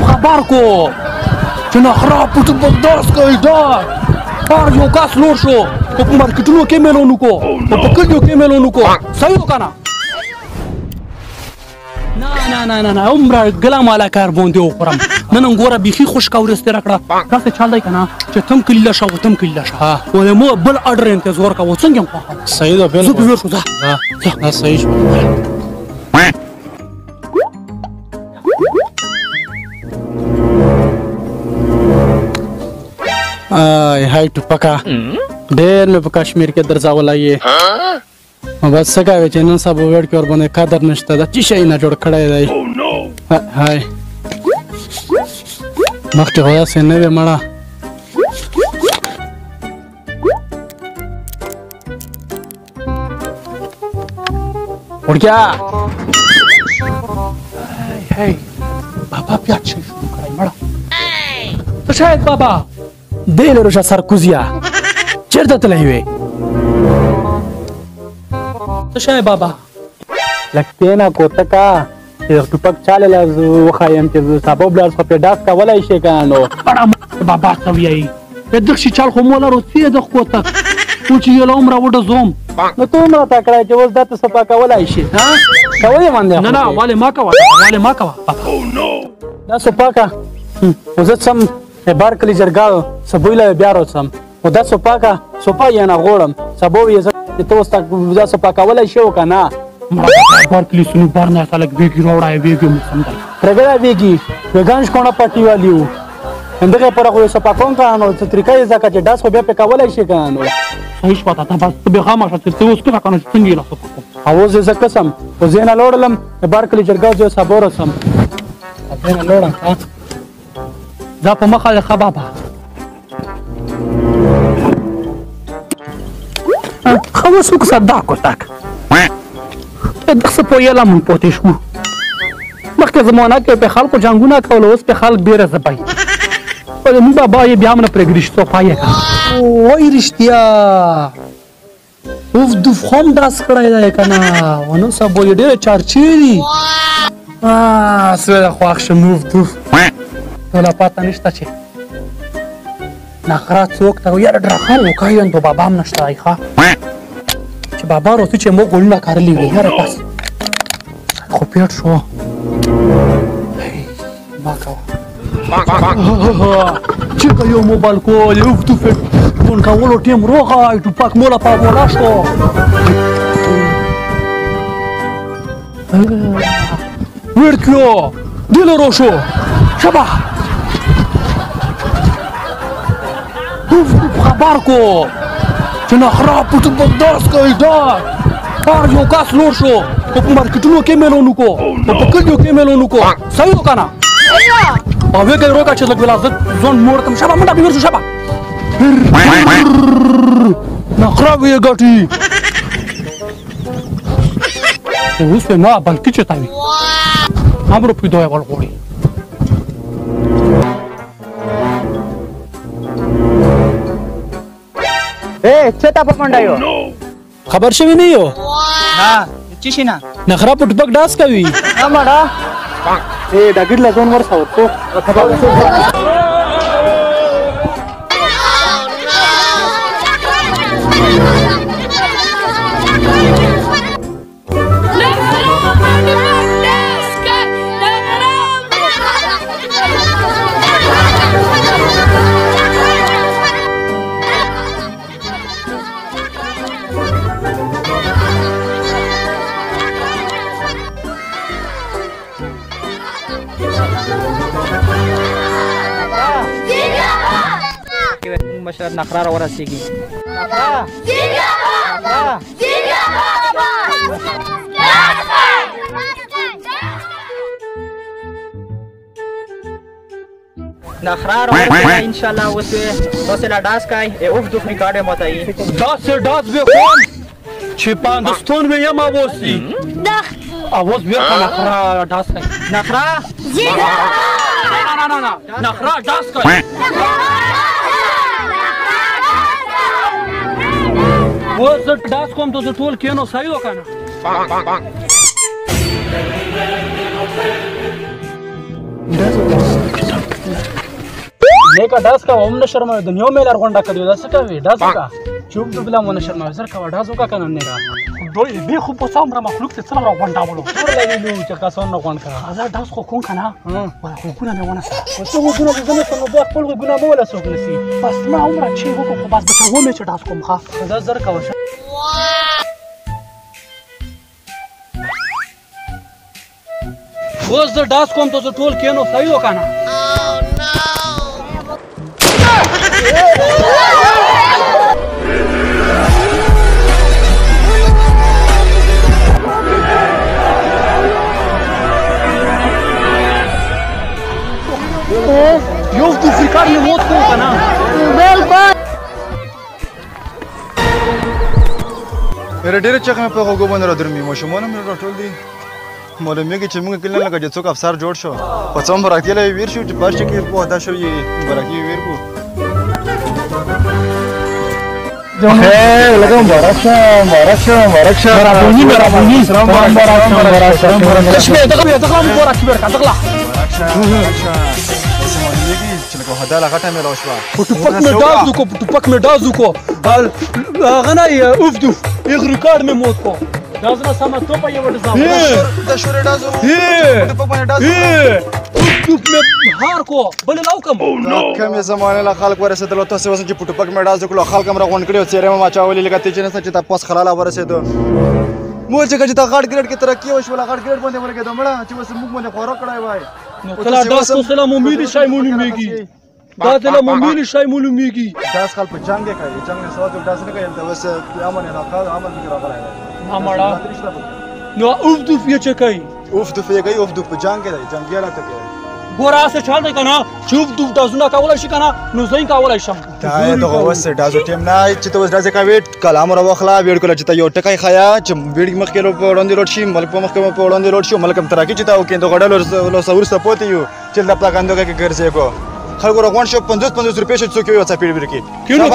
خبر کو چې نخرا پټ بغداس کوي دا هر یو کس لوړ شو په مارکیټونو کې میلونو کو په کلیو کې میلونو کو صحیح وکنه نه عمره ګلا مالا کار باندې وخورم نن ګوره بیخي خوشکا ورسته راکړه تاسو چل دی کنه چې تم کله شو تم کله شو ولې مو بل اډر انتظار کوو څنګه خو صحیح ده بالکل زه شو ده صحیح شو هاي ټوپکا ډېر مې په کشمیر کې درځولای بس څه کوي چې نن سبا وړ کې ور باندې قدر نشته دا چې شي نه جوړ کړی دی هاي مخکې غوا سي نه وي مړه ورګیا هاي بابا بیا چې شروع کړی مړه شاید بابا دل روشا سرکوزیا چیرته تللی وې شاید بابا لکه نه کوتکا چې ټوپک چاله لاز وخایم چې سبب لاس په ډاس کولای شي کنه بابا سوي په دغه شي چال خو مولا روسي د کوتک او چې یو عمر وډه زوم نو ته عمر تا کړای چې وز دته سپا کولای شي ها کوي باندې نه والے ما کوا دا سپا کا وزت سم بار کلی جرګاو سبویله بیا روسم او دا سپا کا سپا یې نه غوړم سبو یې ته اوس تک دا سپا کولای شو کنه بار کلی سنو بار نه سالک ویګي روړای ویګي مسند پرګړا ویګي وګانش کونه پټي والیو اندغه پر هغه سپا کون کانو چې طریقې ځکه چې داس خو بیا په کولای شي کنه هیڅ پتا ته بس به خامہ چې ته اوس کنه کنه څنګه لا سپا اواز یې قسم او زینا لوړلم بار کلی جرګاو جو صبر سم زینا لوړم دا په مخه له خبابه خو څوک صداقو تک دغه په یلا مون پوتې شو مخکې زمانہ کې په خلکو جنگونه کول اوس په خلک ډیره زبای په موږ بابا یې بیا موږ پرګریش څو پایې وای رښتیا اوف د فهم داس کړای دی کنه ونو سبو یې ډیره چارچې دي سره خواخ شموف دوف ولا پاته نشته چې نخرا څوک ته یاره ډرخان وکایان ته بابا هم نشته ښه چې بابا روسي چې موږ ګولونه کارلي وي یاره بس خو پیټ شو ما کوه چې یو موبایل کول یو فتوفک فون کولو ټیم روغه ټوپک مولا پاولا شو ورکیو دل روشو شبا خبر کو چې نخرا پټ بغداس کوي دا هر یو کس لوړ شو په مارکیټونو کې میلونو کو په کلیو کې میلونو کو صحیح وکنه او وګړي روکا چې لګ ولازت ځون مورتم شبا منډه بیر شو شبا نخرا وی ګټي اوس نه بلکې چتاوي امر په دوه ورغوري چتا په منډایو خبر شوی نه یو ها چی شینا نخرا په ټوپک ډاس کوي امړه دا ګډ لا ځون ورساو ته خبر مشر نخرا را ورسیږي نخرا را ان شاء الله وسه تاسو لا داس کای اوف دو ریکارډ متای داس به کوم چې پاکستان مې یم اوسي دخ اواز بیا نخرا داس کای نخرا نه نخرا داس کای و زه داس کوم ته ټول کینو صحیح وکنه نه کا ډاس کا هم نه شرموي د نیو میلر غونډه کړی دا څه کوي ډاس کا چوب دبلا مون شرموي زر کا ډاس وکا کنه نه را دوی به خو په سم را مخلوق ته څلور غونډه ولو ټول لګیلو چې تاسو نه غونډ کړه دا ډاس خو کون کنه ولا خو کنه نه ونه سره څه وګونه زنه څنګه بیا خپل غونه مو ولا څوک نسی بس ما عمره چې وکړو خو بس بچو مې چې ډاس کوم ښه دا زر کا وشه اوس د ډاس کوم ته ټول کینو صحیح وکنه یو د فکر نه موت کو کنه بالکل ډېر چغې مې په غوږو باندې رادرمي ماشومان مې راټول دي معلومیږي چې موږ کله لکه چې څوک افسر جوړ شو په څوم برکتیاله ویر شو چې باش کې په ادا شو یې برکتی ویر کو لکه مبارک شه مرابونی سلام مبارک کشمیر دغه مبارک ورکا دغه چې لکه هدا لغټه مې راوښوا ټوپک مې ډاز وکړو ټوپک مې ډاز وکړو هغه نه اوفدو یغ ریکارډ مې موت کو دا زما سم ته په یو ډزا د شورې ډازو ټوپک باندې ډازو ټوپ مې هار کو بل لاو کوم کمې زمانه لا خلک ورسېدل تاسو وسه چې ټوپک مې ډاز وکړو خلک هم راغونډ کړي او چیرې ما چاولې لکه ته چې نه چې تاسو خلاله ورسېدو مو چې دا غاړ ګریډ کې ترقی وشو لا غاړ ګریډ باندې ولګېدو مړه چې وسه موږ باندې خورا کړای وای نو کله داس تو سلام ملي شای معلومیږي دا دله ملي شای معلومیږي داس خل په جنگ کوي جنگ نه سواد داس نه کوي دا وسه امن راکړه امن کې راغلی امړه نو اوف دو فيه چې کوي اوف دو فيه کوي اوف دو په جنگ کې دی جنگیاله ته کوي ګورا سه چال دی کنه چوب دو دازونه کولای شي کنه نو زین کولای شم دا دغه وسه دازو ټیم نه چې ته وس دازه کوي کلام را وخلا ویډ کول چې ته یو ټکای خیا چې ویډ مخ کې لو په وړاندې روټ شي ملک په مخ کې په وړاندې روټ شي ملکم ترکی چې تا وکیند غړل لو سور سپوت یو چې د پلاګاندو کې ګرځي کو خلکو راغون شو 50 روپیا شو څوک یو څه پیډ ورکی کینو